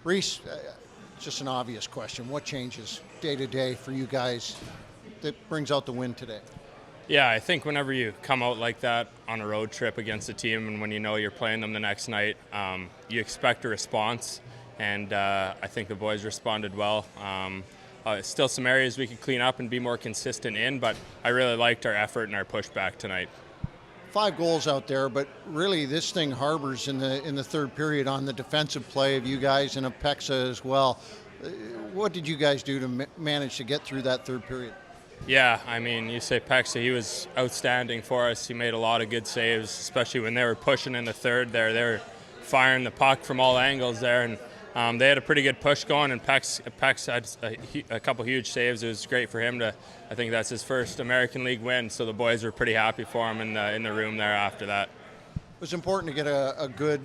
Reese, just an obvious question. What changes day to day for you guys that brings out the win today? Yeah, I think whenever you come out like that on a road trip against a team and when you know you're playing them the next night, you expect a response, and I think the boys responded well. Still some areas we could clean up and be more consistent in, but I really liked our effort and our pushback tonight. 5 goals out there, but really this thing harbors in the third period on the defensive play of you guys and of Pexa as well. What did you guys do to manage to get through that third period? Yeah, I mean, you say Pexa, he was outstanding for us. He made a lot of good saves, especially when they were pushing in the third there. They were firing the puck from all angles there, and they had a pretty good push going, and Pex had a couple huge saves. It was great for him I think that's his first American League win, so the boys were pretty happy for him in the room there after that. It was important to get a good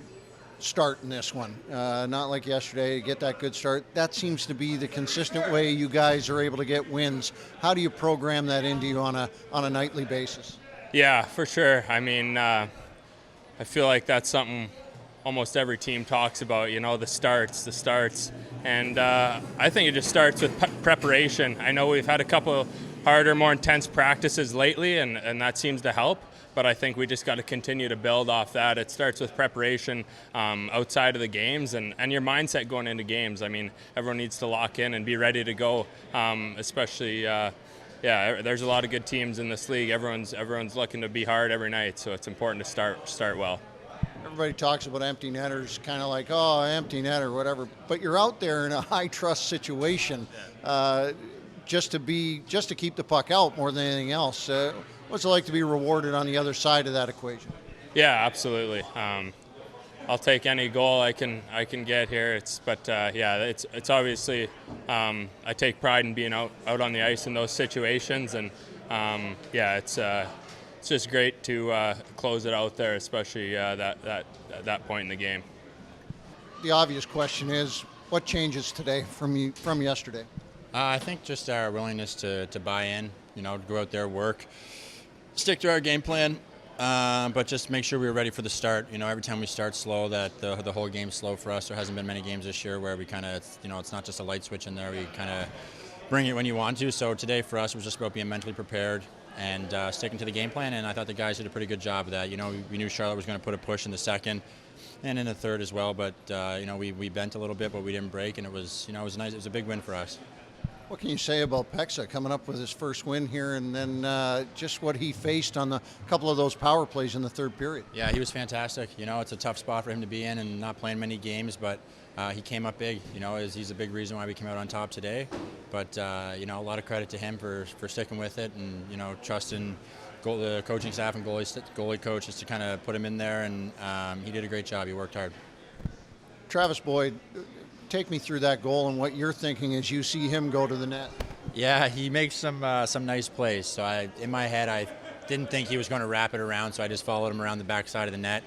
start in this one, not like yesterday, get that good start. That seems to be the consistent way you guys are able to get wins. How do you program that into you on a nightly basis? Yeah, for sure. I mean, I feel like that's something almost every team talks about, the starts. And I think it just starts with preparation. I know we've had a couple harder, more intense practices lately, and that seems to help. But I think we just got to continue to build off that. It starts with preparation outside of the games and your mindset going into games. I mean, everyone needs to lock in and be ready to go, especially, there's a lot of good teams in this league. Everyone's looking to be hard every night, so it's important to start well. Everybody talks about empty netters, kind of like, oh, empty netter, whatever. But you're out there in a high-trust situation just to keep the puck out more than anything else. What's it like to be rewarded on the other side of that equation? Yeah, absolutely. I'll take any goal I can get here. It's obviously I take pride in being out on the ice in those situations, and it's just great to close it out there, especially that point in the game. The obvious question is, what changes today from yesterday? I think just our willingness to buy in, to go out there, work, stick to our game plan, but just make sure we were ready for the start. Every time we start slow, that the whole game's slow for us. There hasn't been many games this year where we kind of, it's not just a light switch in there. We kind of bring it when you want to. So today for us, it was just about being mentally prepared and sticking to the game plan, and I thought the guys did a pretty good job of that. We knew Charlotte was going to put a push in the second and in the third as well, but we bent a little bit, but we didn't break, and it was nice. It was a big win for us. What can you say about Pexa coming up with his first win here, and then just what he faced on a couple of those power plays in the third period? Yeah, he was fantastic. It's a tough spot for him to be in and not playing many games, but he came up big. He's a big reason why we came out on top today. But, a lot of credit to him for sticking with it and, trusting the coaching staff and goalie coaches to kind of put him in there, and he did a great job. He worked hard. Travis Boyd, take me through that goal and what you're thinking as you see him go to the net. Yeah, he makes some nice plays. So in my head, I didn't think he was going to wrap it around, so I just followed him around the backside of the net.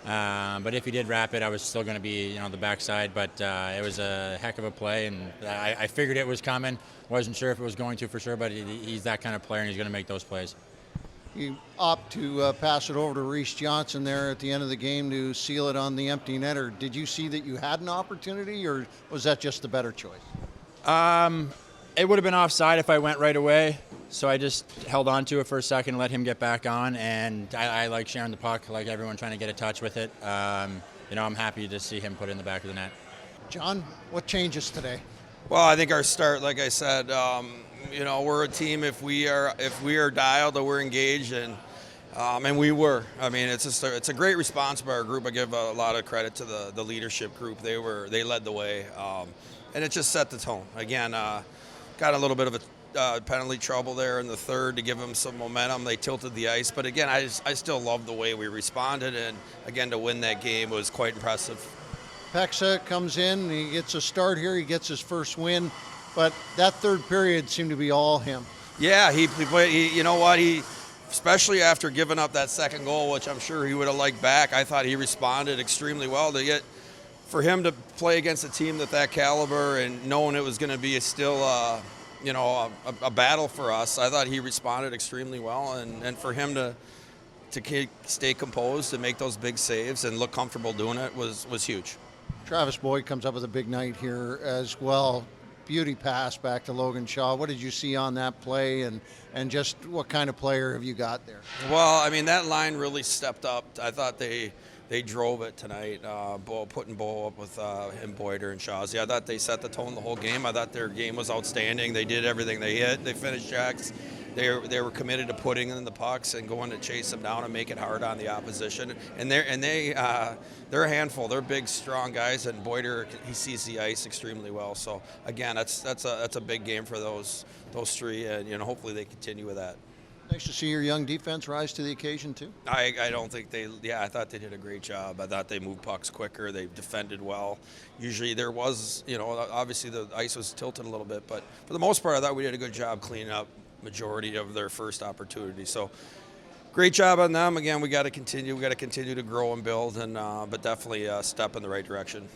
But if he did wrap it, I was still going to be, the backside. But it was a heck of a play, and I figured it was coming. Wasn't sure if it was going to for sure, but he's that kind of player, and he's going to make those plays. You opt to pass it over to Reese Johnson there at the end of the game to seal it on the empty netter. Did you see that you had an opportunity, or was that just the better choice? It would have been offside if I went right away, so I just held on to it for a second and let him get back on, and I like sharing the puck, like everyone trying to get a touch with it. I'm happy to see him put it in the back of the net. John, what changes today? Well, I think our start, like I said, we're a team. If we are dialed, or we're engaged, and we were. I mean, it's a great response by our group. I give a lot of credit to the leadership group. They led the way, and it just set the tone. Again, got a little bit of a penalty trouble there in the third to give them some momentum. They tilted the ice, but again, I still love the way we responded, and again, to win that game was quite impressive. Pexa comes in, he gets a start here, he gets his first win, but that third period seemed to be all him. Yeah, he you know what, he, especially after giving up that second goal, which I'm sure he would have liked back, I thought he responded extremely well. For him to play against a team that caliber and knowing it was going to be still a battle for us, I thought he responded extremely well, and for him to stay composed and make those big saves and look comfortable doing it was huge. Travis Boyd comes up with a big night here as well. Beauty pass back to Logan Shaw. What did you see on that play, and just what kind of player have you got there? Well, I mean, that line really stepped up. I thought they drove it tonight, putting Bo up with him, Boyder, and Shawsey. I thought they set the tone the whole game. I thought their game was outstanding. They did everything. They hit. They finished checks. They were committed to putting in the pucks and going to chase them down and make it hard on the opposition. And they're a handful. They're big, strong guys. And Boyder, he sees the ice extremely well. So again, that's a big game for those three, and hopefully they continue with that. Nice to see your young defense rise to the occasion too. I don't think I thought they did a great job. I thought they moved pucks quicker. They defended well. Usually there was, obviously the ice was tilted a little bit, but for the most part, I thought we did a good job cleaning up majority of their first opportunity. So great job on them. Again, we got to continue. We got to continue to grow and build, and but definitely a step in the right direction.